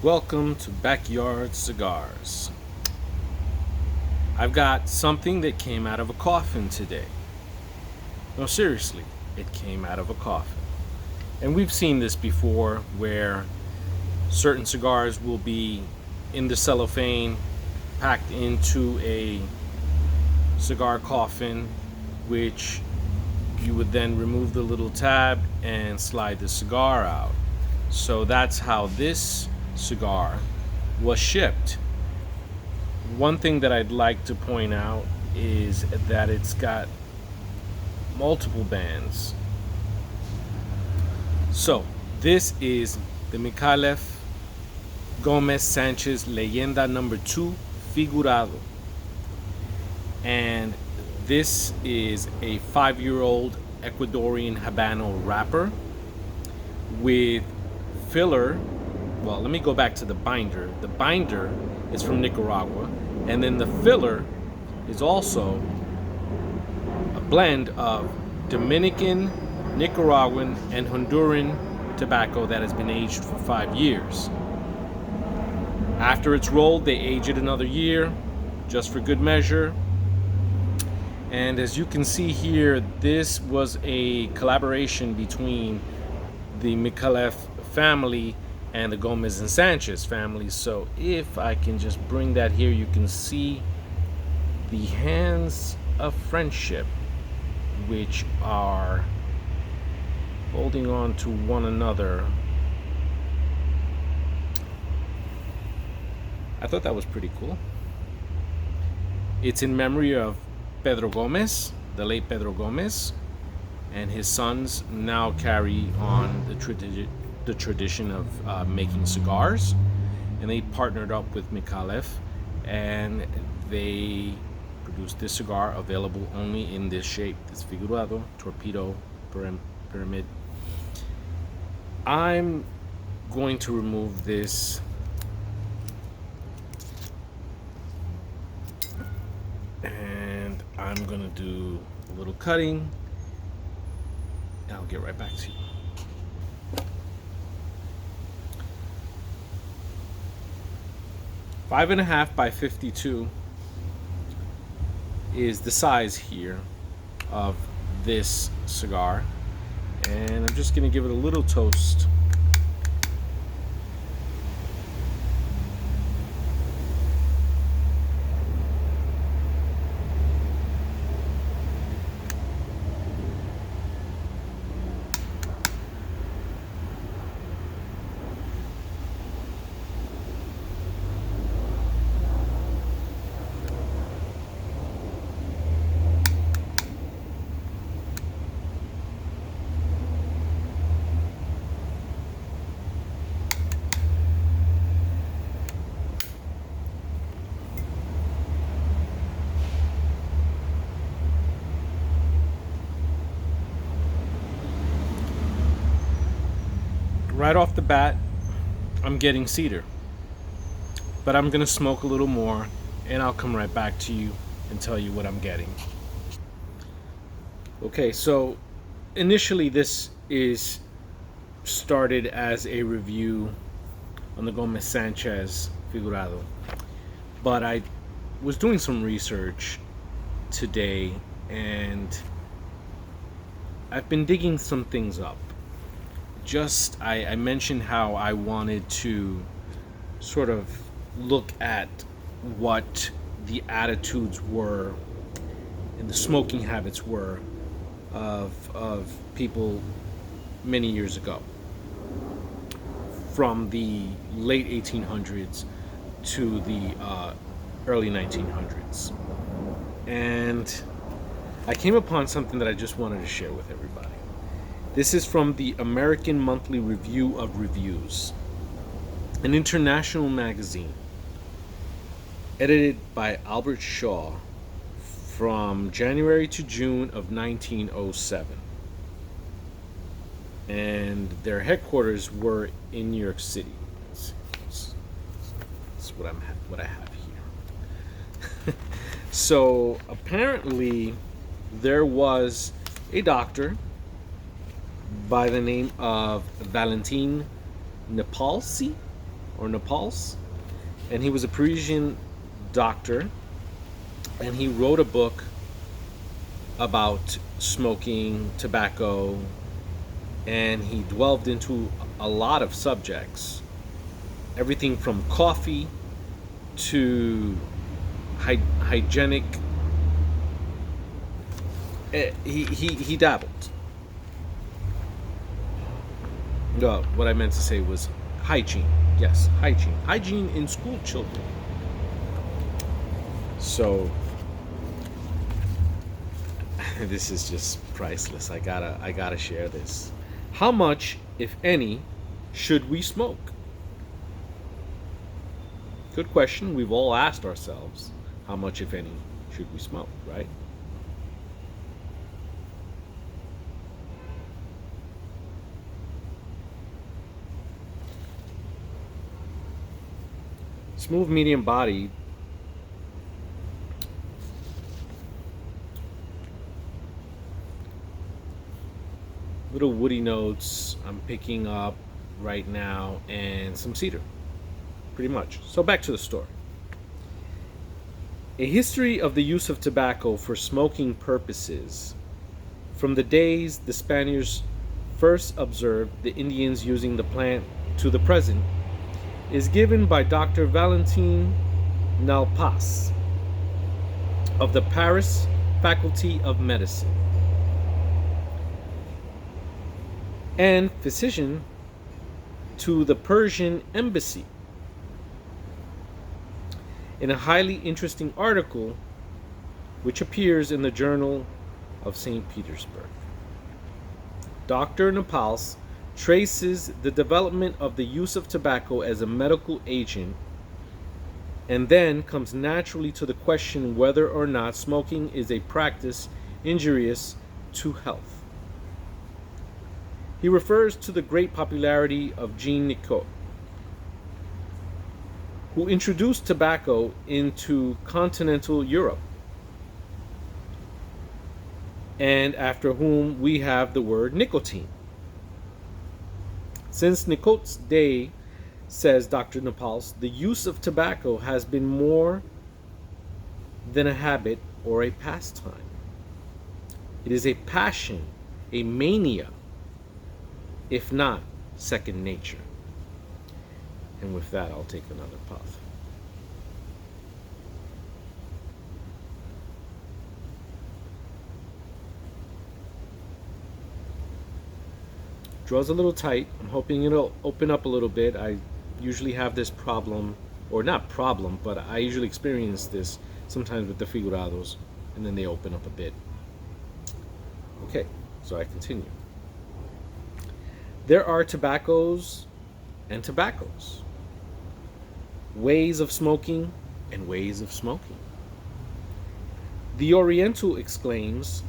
Welcome to Backyard Cigars. I've got something that came out of a coffin today. No, seriously, it came out of a coffin. And we've seen this before where certain cigars will be in the cellophane, packed into a cigar coffin, which you would then remove the little tab and slide the cigar out. So that's how this cigar was shipped. One thing that I'd like to point out is that it's got multiple bands. So this is the Micallef Gomez Sanchez Leyenda number 2 Figurado. And this is a 5-year-old Ecuadorian Habano wrapper with filler. Well, let me go back to the binder. The binder is from Nicaragua, and then the filler is also a blend of Dominican, Nicaraguan, and Honduran tobacco that has been aged for 5 years. After it's rolled, they age it another year, just for good measure. And as you can see here, this was a collaboration between the Micallef family and the Gomez and Sanchez family. So if I can just bring that here, you can see the hands of friendship, which are holding on to one another. I thought that was pretty cool. It's in memory of Pedro Gomez, the late Pedro Gomez, and his sons now carry on the tradition of making cigars, and they partnered up with Micallef, and they produced this cigar, available only in this shape, this figurado, torpedo, pyramid. I'm going to remove this and I'm gonna do a little cutting, and I'll get right back to you. 5.5 by 52 is the size here of this cigar, and I'm just gonna give it a little toast. Right off the bat, I'm getting cedar, but I'm gonna smoke a little more, and I'll come right back to you and tell you what I'm getting. Okay, so initially this is started as a review on the Gomez Sanchez Figurado, but I was doing some research today, and I've been digging some things up. I mentioned how I wanted to sort of look at what the attitudes were and the smoking habits were of people many years ago, from the late 1800s to the early 1900s. And I came upon something that I just wanted to share with everybody. This is from the American Monthly Review of Reviews, an international magazine edited by Albert Shaw from January to June of 1907. And their headquarters were in New York City. That's what I have here. So apparently there was a doctor by the name of Valentin Nepalsi, or Nepals, and he was a Parisian doctor, and he wrote a book about smoking tobacco, and he delved into a lot of subjects, everything from coffee to hygienic. He dabbled. No, what I meant to say was hygiene. Yes, hygiene in school children. So this is just priceless. I gotta share this. How much, if any, should we smoke? Good question. We've all asked ourselves, how much, if any, should we smoke, right? Smooth, medium body. Little woody notes I'm picking up right now, and some cedar, pretty much. So back to the story. A history of the use of tobacco for smoking purposes, from the days the Spaniards first observed the Indians using the plant to the present, is given by Dr. Valentin Nalpas of the Paris Faculty of Medicine and physician to the Persian embassy, in a highly interesting article which appears in the Journal of St. Petersburg. Dr. Napals traces the development of the use of tobacco as a medical agent, and then comes naturally to the question whether or not smoking is a practice injurious to health. He refers to the great popularity of Jean Nicot, who introduced tobacco into continental Europe, and after whom we have the word nicotine. Since Nicot's day, says Dr. Napals, the use of tobacco has been more than a habit or a pastime. It is a passion, a mania, if not second nature. And with that, I'll take another puff. Draws a little tight. I'm hoping it'll open up a little bit. I usually have this problem, or not problem, but I usually experience this sometimes with the figurados, and then they open up a bit. Okay, so I continue. There are tobaccos and tobaccos, ways of smoking and ways of smoking. The Oriental exclaims,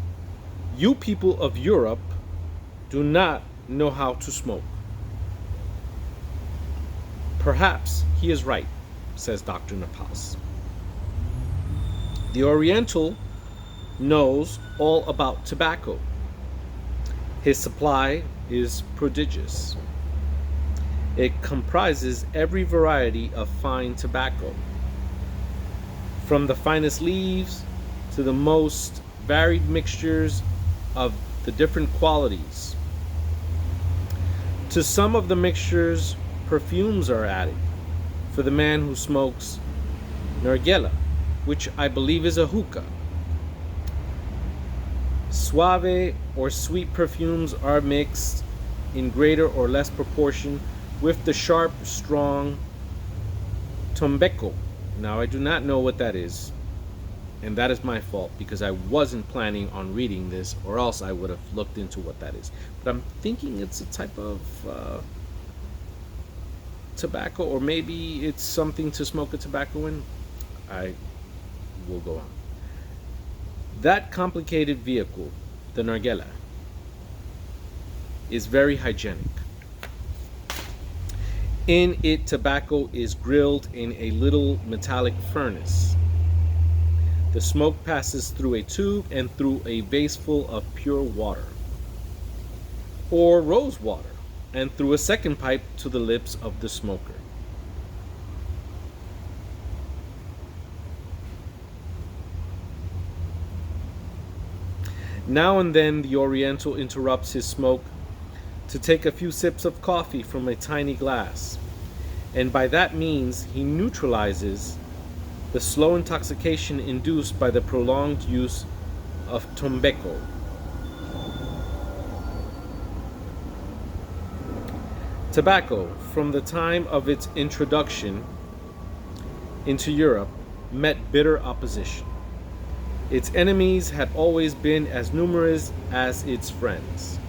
"You people of Europe do not know how to smoke." Perhaps he is right, says Dr. Napals. The Oriental knows all about tobacco. His supply is prodigious. It comprises every variety of fine tobacco, from the finest leaves to the most varied mixtures of the different qualities. To some of the mixtures, perfumes are added for the man who smokes nargela, which I believe is a hookah. Suave or sweet perfumes are mixed in greater or less proportion with the sharp, strong tombeco. Now, I do not know what that is, and that is my fault because I wasn't planning on reading this, or else I would have looked into what that is. But I'm thinking it's a type of tobacco, or maybe it's something to smoke a tobacco in. I will go on. That complicated vehicle, the nargela, is very hygienic. In it, tobacco is grilled in a little metallic furnace. The smoke passes through a tube and through a vaseful of pure water, or rose water, and through a second pipe to the lips of the smoker. Now and then the Oriental interrupts his smoke to take a few sips of coffee from a tiny glass, and by that means he neutralizes the slow intoxication induced by the prolonged use of tobacco. Tobacco, from the time of its introduction into Europe, met bitter opposition. Its enemies had always been as numerous as its friends.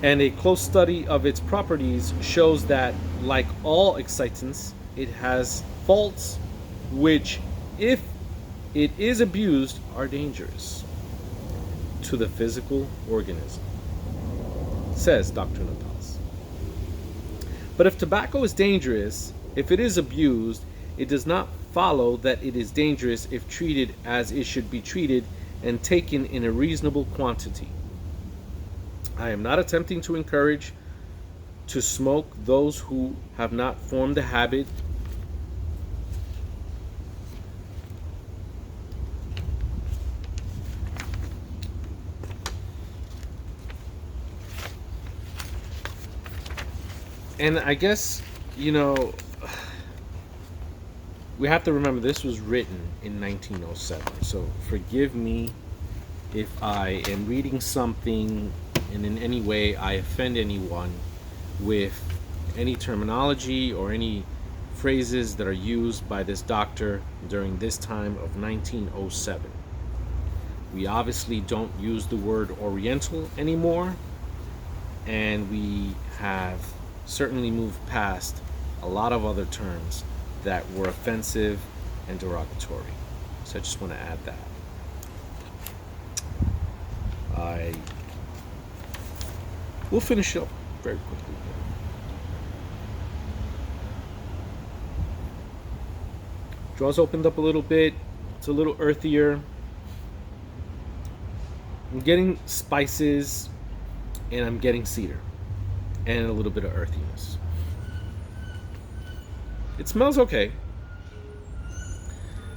And a close study of its properties shows that, like all excitants, it has faults which, if it is abused, are dangerous to the physical organism, says Dr. Napals. But if tobacco is dangerous, if it is abused, it does not follow that it is dangerous if treated as it should be treated and taken in a reasonable quantity. I am not attempting to encourage to smoke those who have not formed the habit and I guess, we have to remember this was written in 1907. So forgive me if I am reading something and in any way I offend anyone with any terminology or any phrases that are used by this doctor during this time of 1907. We obviously don't use the word Oriental anymore, and we have certainly moved past a lot of other terms that were offensive and derogatory. So I just want to add that. We'll finish up very quickly. Draw's opened up a little bit. It's a little earthier. I'm getting spices, and I'm getting cedar, and a little bit of earthiness. It smells okay.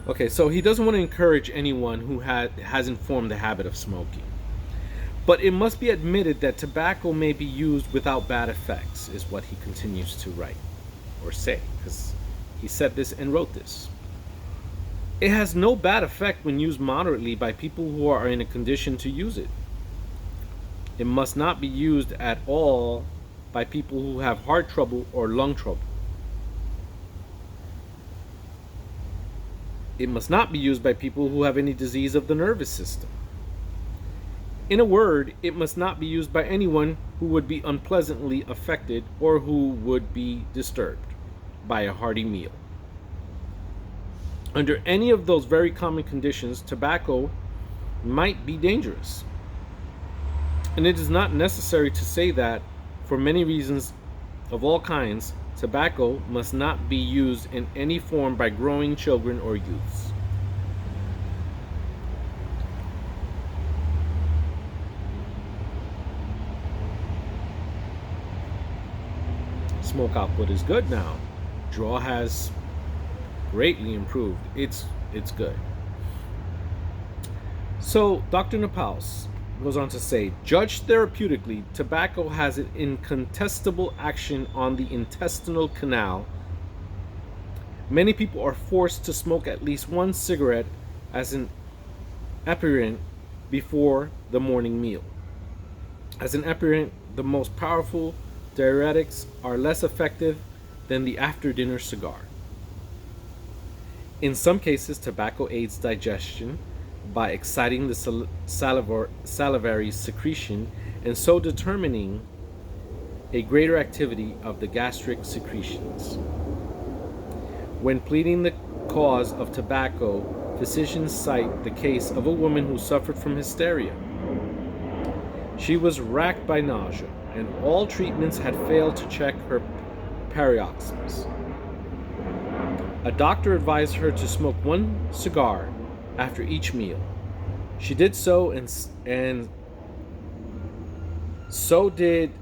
Okay, so he doesn't want to encourage anyone who hasn't formed the habit of smoking. But it must be admitted that tobacco may be used without bad effects, is what he continues to write or say, because he said this and wrote this. It has no bad effect when used moderately by people who are in a condition to use it. It must not be used at all by people who have heart trouble or lung trouble. It must not be used by people who have any disease of the nervous system. In a word, it must not be used by anyone who would be unpleasantly affected or who would be disturbed by a hearty meal. Under any of those very common conditions, tobacco might be dangerous. And it is not necessary to say that, for many reasons of all kinds, tobacco must not be used in any form by growing children or youths. Smoke output is good now. Draw has greatly improved. It's good. So Dr. Napals goes on to say, judged therapeutically, tobacco has an incontestable action on the intestinal canal. Many people are forced to smoke at least one cigarette as an aperitif before the morning meal. As an aperitif, the most powerful diuretics are less effective than the after-dinner cigar. In some cases, tobacco aids digestion by exciting the salivary secretion and so determining a greater activity of the gastric secretions. When pleading the cause of tobacco, physicians cite the case of a woman who suffered from hysteria. She was racked by nausea, and all treatments had failed to check her paroxysms. A doctor advised her to smoke one cigar after each meal. She did so, and so did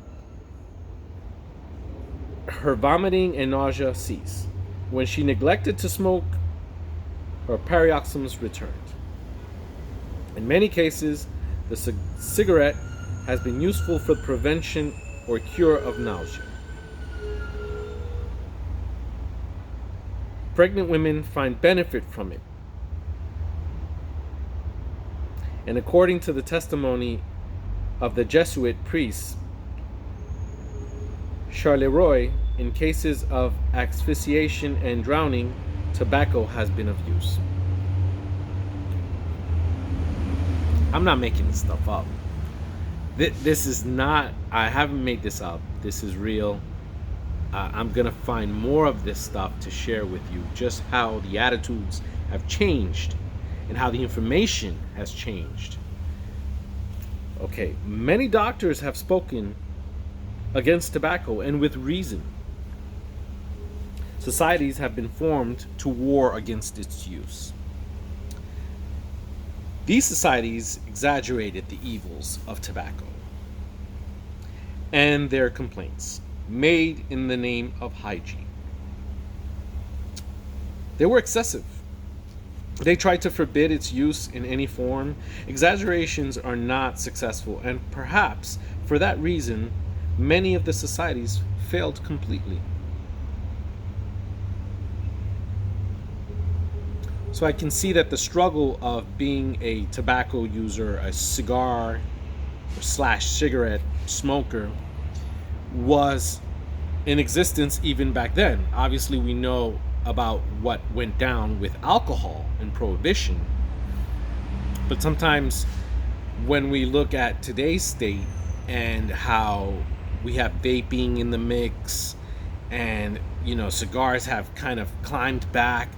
her vomiting and nausea cease. When she neglected to smoke, her paroxysms returned. In many cases, the cigarette has been useful for the prevention or cure of nausea. Pregnant women find benefit from it. And according to the testimony of the Jesuit priest Charleroi, in cases of asphyxiation and drowning, tobacco has been of use. I'm not making this stuff up. This is not, I haven't made this up. This is real. I'm going to find more of this stuff to share with you, just how the attitudes have changed and how the information has changed. Okay, many doctors have spoken against tobacco, and with reason. Societies have been formed to war against its use. These societies exaggerated the evils of tobacco and their complaints, made in the name of hygiene. They were excessive. They tried to forbid its use in any form. Exaggerations are not successful, and perhaps for that reason, many of the societies failed completely. So I can see that the struggle of being a tobacco user, a cigar or slash cigarette smoker, was in existence even back then. Obviously, we know about what went down with alcohol and prohibition. But sometimes when we look at today's state and how we have vaping in the mix, and cigars have kind of climbed back,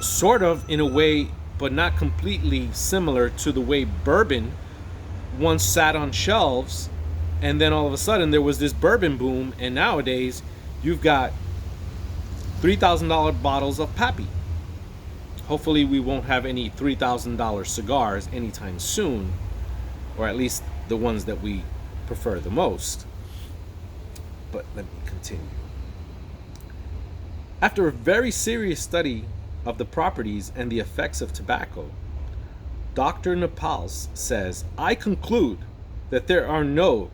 sort of in a way, but not completely similar to the way bourbon once sat on shelves, and then all of a sudden there was this bourbon boom, and nowadays you've got $3,000 bottles of Pappy. Hopefully we won't have any $3,000 cigars anytime soon, or at least the ones that we prefer the most. But let me continue. After a very serious study of the properties and the effects of tobacco, Dr. Nepals says, I conclude that there are no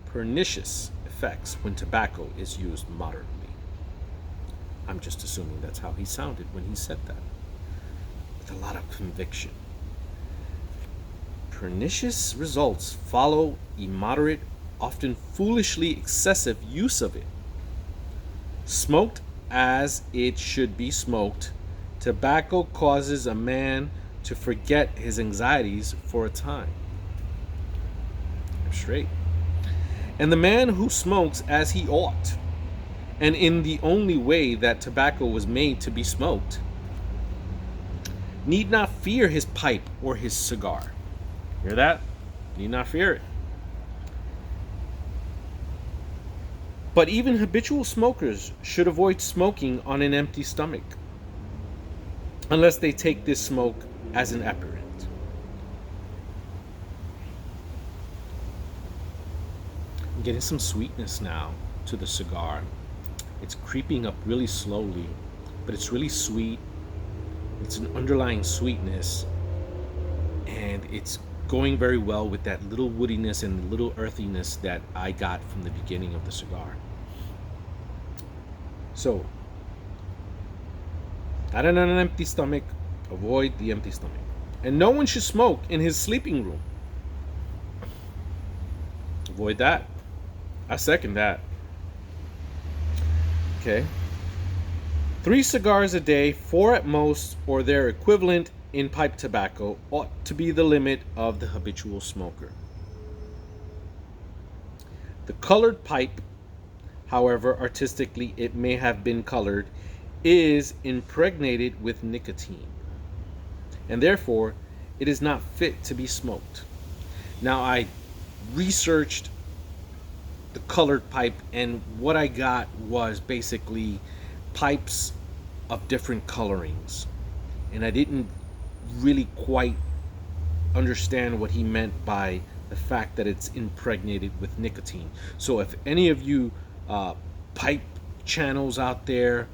pernicious effects when tobacco is used moderately. I'm just assuming that's how he sounded when he said that, with a lot of conviction. Pernicious results follow immoderate, often foolishly excessive use of it. Smoked as it should be smoked, tobacco causes a man to forget his anxieties for a time. I'm straight. And the man who smokes as he ought, and in the only way that tobacco was made to be smoked, need not fear his pipe or his cigar. Hear that? Need not fear it. But even habitual smokers should avoid smoking on an empty stomach, unless they take this smoke as an aperitif. I'm getting some sweetness now to the cigar. It's creeping up really slowly, but it's really sweet. It's an underlying sweetness, and it's going very well with that little woodiness and little earthiness that I got from the beginning of the cigar. So, not on an empty stomach. Avoid the empty stomach. And no one should smoke in his sleeping room. Avoid that. I second that. Okay. 3 cigars a day, 4 at most, or their equivalent in pipe tobacco, ought to be the limit of the habitual smoker. The colored pipe, however artistically it may have been colored, is impregnated with nicotine, and therefore it is not fit to be smoked. Now, I researched the colored pipe, and what I got was basically pipes of different colorings, and I didn't really quite understand what he meant by the fact that it's impregnated with nicotine. So if any of you pipe channels out there,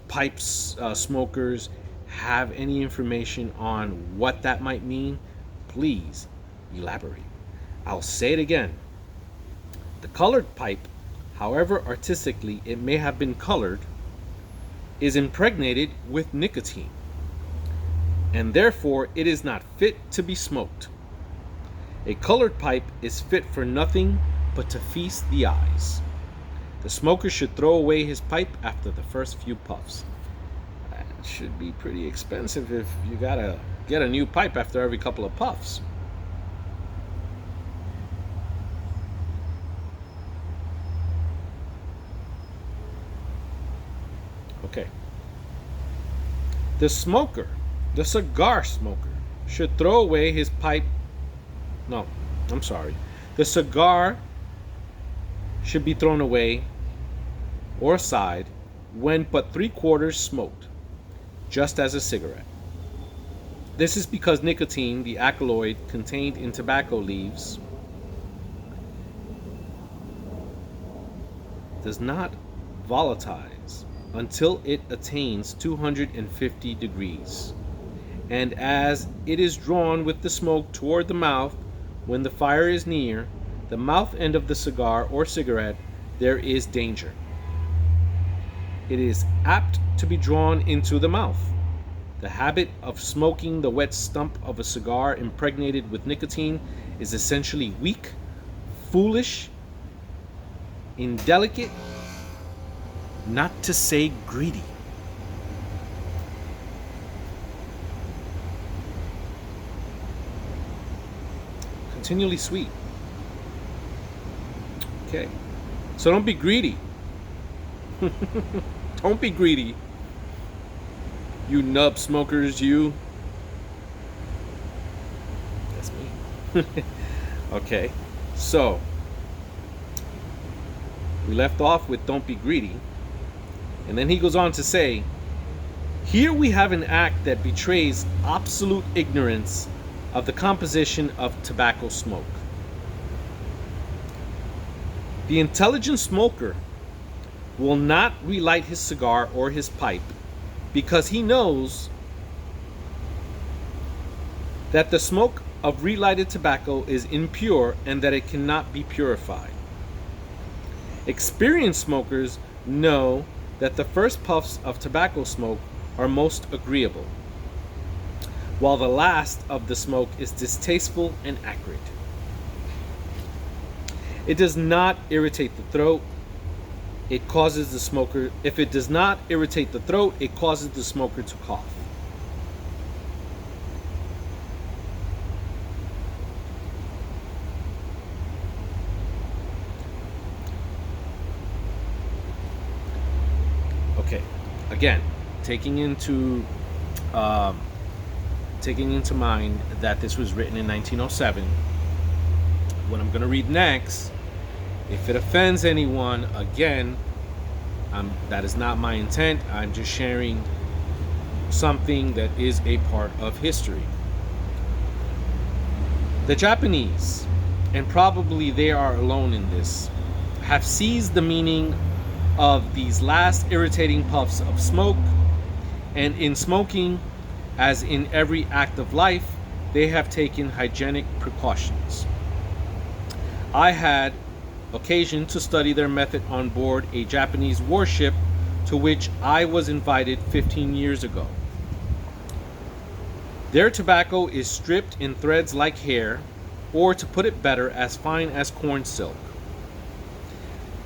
pipes smokers, have any information on what that might mean, please elaborate. I'll say it again. The colored pipe, however artistically it may have been colored, is impregnated with nicotine, and therefore it is not fit to be smoked. A colored pipe is fit for nothing but to feast the eyes. The smoker should throw away his pipe after the first few puffs. That should be pretty expensive if you gotta get a new pipe after every couple of puffs. Okay. The smoker, the cigar smoker, should throw away his pipe. No, I'm sorry. The cigar should be thrown away or aside when but 3/4 smoked, just as a cigarette. This is because nicotine, the alkaloid contained in tobacco leaves, does not volatilize until it attains 250 degrees. And as it is drawn with the smoke toward the mouth when the fire is near the mouth end of the cigar or cigarette, there is danger. It is apt to be drawn into the mouth. The habit of smoking the wet stump of a cigar impregnated with nicotine is essentially weak, foolish, indelicate, not to say greedy. Continually sweet. Okay. So don't be greedy. Don't be greedy. You nub smokers, you. That's me. Okay. So we left off with don't be greedy. And then he goes on to say, here we have an act that betrays absolute ignorance of the composition of tobacco smoke. The intelligent smoker will not relight his cigar or his pipe because he knows that the smoke of relighted tobacco is impure and that it cannot be purified. Experienced smokers know that the first puffs of tobacco smoke are most agreeable, while the last of the smoke is distasteful and acrid. It does not irritate the throat. It causes the smoker, if it does not irritate the throat, it causes the smoker to cough. Okay, again, taking into mind that this was written in 1907, what I'm going to read next, if it offends anyone, again, that is not my intent. I'm just sharing something that is a part of history. The Japanese, and probably they are alone in this, have seized the meaning of these last irritating puffs of smoke, and in smoking, as in every act of life, they have taken hygienic precautions. I had occasion to study their method on board a Japanese warship to which I was invited 15 years ago. Their tobacco is stripped in threads like hair, or to put it better, as fine as corn silk.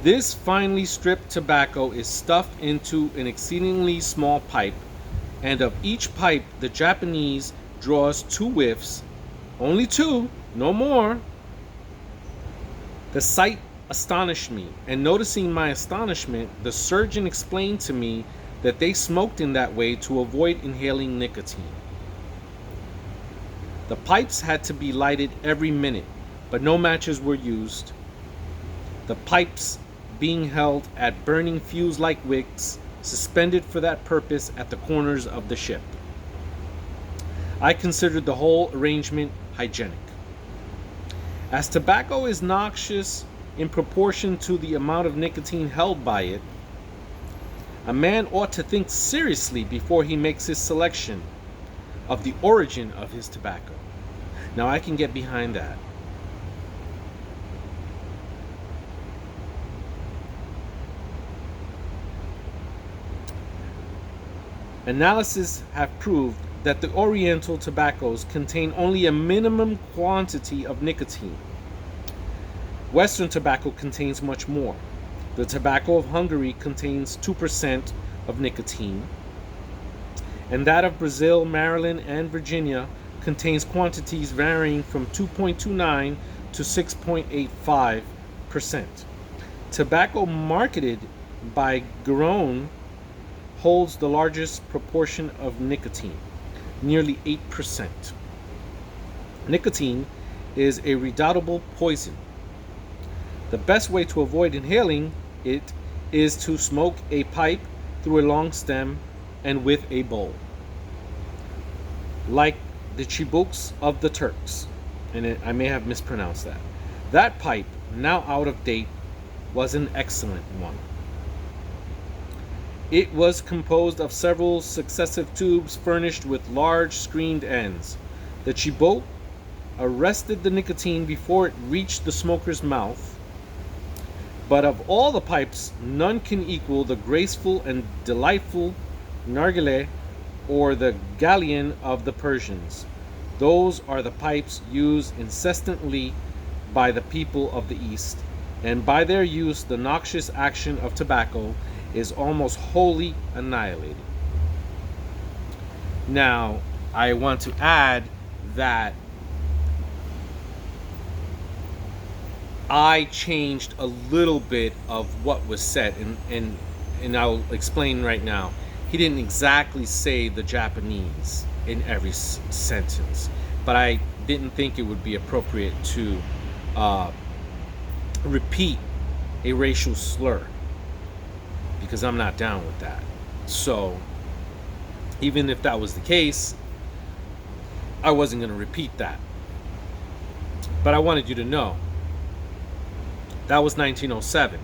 This finely stripped tobacco is stuffed into an exceedingly small pipe, and of each pipe the Japanese draws 2 whiffs, only 2, no more. The sight astonished me, and noticing my astonishment, the surgeon explained to me that they smoked in that way to avoid inhaling nicotine. The pipes had to be lighted every minute, but no matches were used. The pipes being held at burning fuse-like wicks, suspended for that purpose at the corners of the ship. I considered the whole arrangement hygienic. As tobacco is noxious in proportion to the amount of nicotine held by it, A man ought to think seriously before he makes his selection of the origin of his tobacco. Now, I can get behind that. Analysis have proved that the Oriental tobaccos contain only a minimum quantity of nicotine. Western tobacco contains much more. The tobacco of Hungary contains 2% of nicotine, and that of Brazil, Maryland, and Virginia contains quantities varying from 2.29 to 6.85%. Tobacco marketed by Garonne holds the largest proportion of nicotine, nearly 8%. Nicotine is a redoubtable poison. The best way to avoid inhaling it is to smoke a pipe through a long stem and with a bowl, like the chibuks of the Turks. And I may have mispronounced that. That pipe, now out of date, was an excellent one. It was composed of several successive tubes furnished with large screened ends. The chibok arrested the nicotine before it reached the smoker's mouth. But of all the pipes, none can equal the graceful and delightful nargileh, or the galleon of the Persians. Those are the pipes used incessantly by the people of the East, and by their use the noxious action of tobacco is almost wholly annihilated. Now, I want to add that I changed a little bit of what was said, and I'll explain right now. He didn't exactly say the Japanese in every sentence, but I didn't think it would be appropriate to repeat a racial slur, because I'm not down with that. So even if that was the case, I wasn't going to repeat that. But I wanted you to know that was 1907.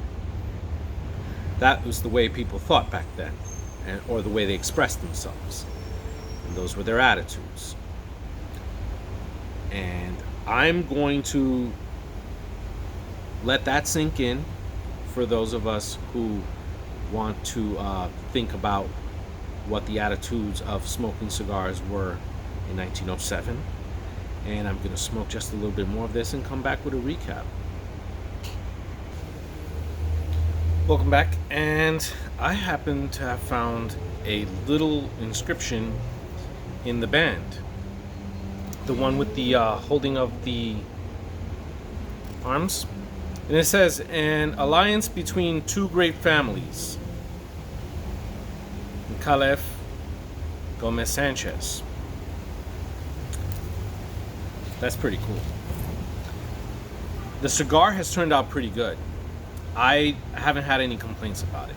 That was the way people thought back then, or the way they expressed themselves. And those were their attitudes. And I'm going to let that sink in for those of us who want to think about what the attitudes of smoking cigars were in 1907. And I'm going to smoke just a little bit more of this and come back with a recap. Welcome back, and I happen to have found a little inscription in the band. The one with the holding of the arms. And it says, an alliance between two great families. Caliph Gomez Sanchez. That's pretty cool. The cigar has turned out pretty good. I haven't had any complaints about it.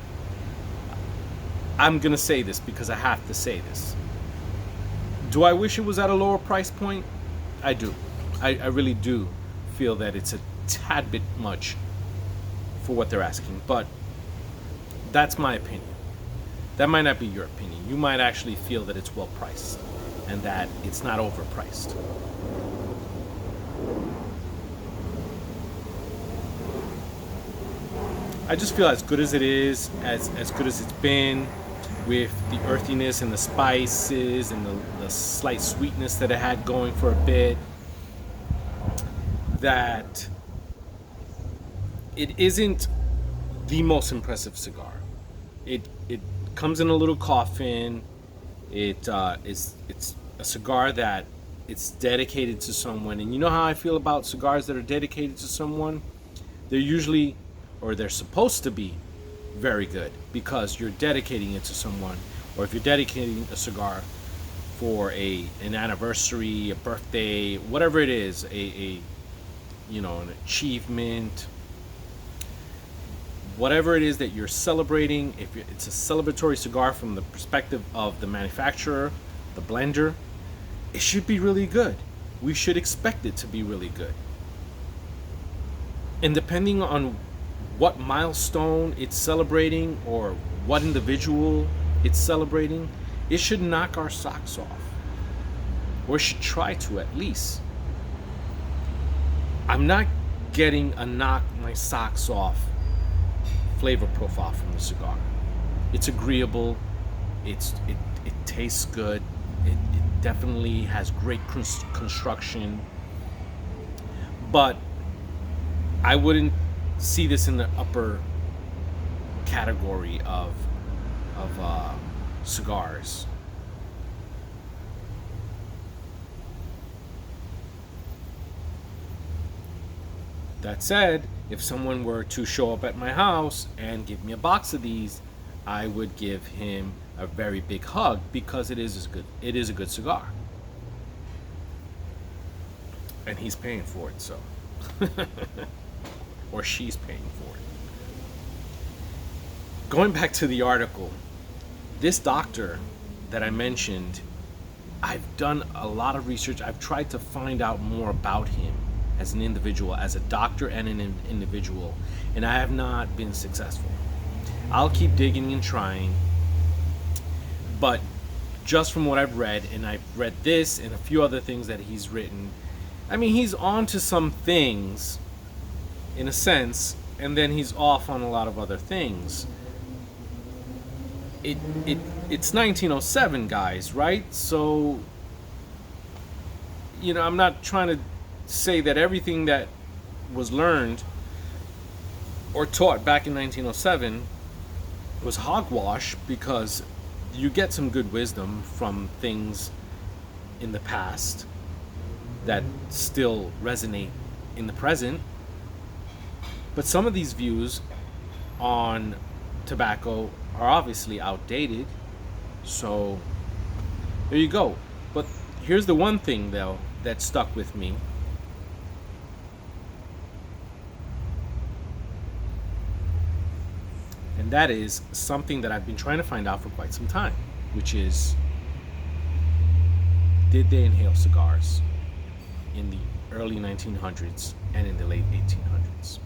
I'm going to say this because I have to say this. Do I wish it was at a lower price point? I do. I really do feel that it's a tad bit much for what they're asking. But that's my opinion. That might not be your opinion. You might actually feel that it's well priced and that it's not overpriced. I just feel as good as it is, as good as it's been, with the earthiness and the spices and the slight sweetness that it had going for a bit, that it isn't the most impressive cigar. It comes in a little coffin. It's a cigar that it's dedicated to someone. And you know how I feel about cigars that are dedicated to someone? They're usually, or they're supposed to be, very good, because you're dedicating it to someone. Or if you're dedicating a cigar for an anniversary, a birthday, whatever it is, an achievement, whatever it is that you're celebrating, if it's a celebratory cigar from the perspective of the manufacturer, the blender, it should be really good. We should expect it to be really good. And depending on what milestone it's celebrating or what individual it's celebrating, it should knock our socks off, or should try to at least. I'm not getting a knock my socks off flavor profile from the cigar. It's agreeable. It tastes good. It definitely has great construction, but I wouldn't see this in the upper category of cigars. That said, if someone were to show up at my house and give me a box of these, I would give him a very big hug because it is good. It is a good cigar, and he's paying for it, so or she's paying for it. Going back to the article, this doctor that I mentioned, I've done a lot of research. I've tried to find out more about him as an individual, as a doctor and an individual, and I have not been successful. I'll keep digging and trying, but just from what I've read, and I've read this and a few other things that he's written, I mean, he's on to some things in a sense, and then he's off on a lot of other things. It's 1907, guys, right? So, you know, I'm not trying to say that everything that was learned or taught back in 1907 was hogwash, because you get some good wisdom from things in the past that still resonate in the present. But some of these views on tobacco are obviously outdated. So there you go. But here's the one thing, though, that stuck with me. And that is something that I've been trying to find out for quite some time, which is, did they inhale cigars in the early 1900s and in the late 1800s?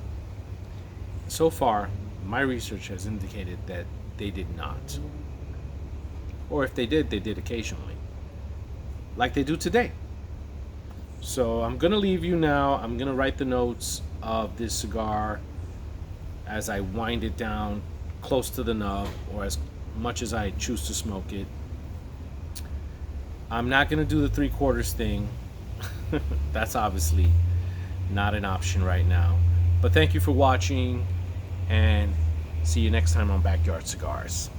So far, my research has indicated that they did not. Or if they did occasionally, like they do today. So I'm going to leave you now. I'm going to write the notes of this cigar as I wind it down close to the nub, or as much as I choose to smoke it. I'm not going to do the 3/4 thing. That's obviously not an option right now. But thank you for watching, and see you next time on Backyard Cigars.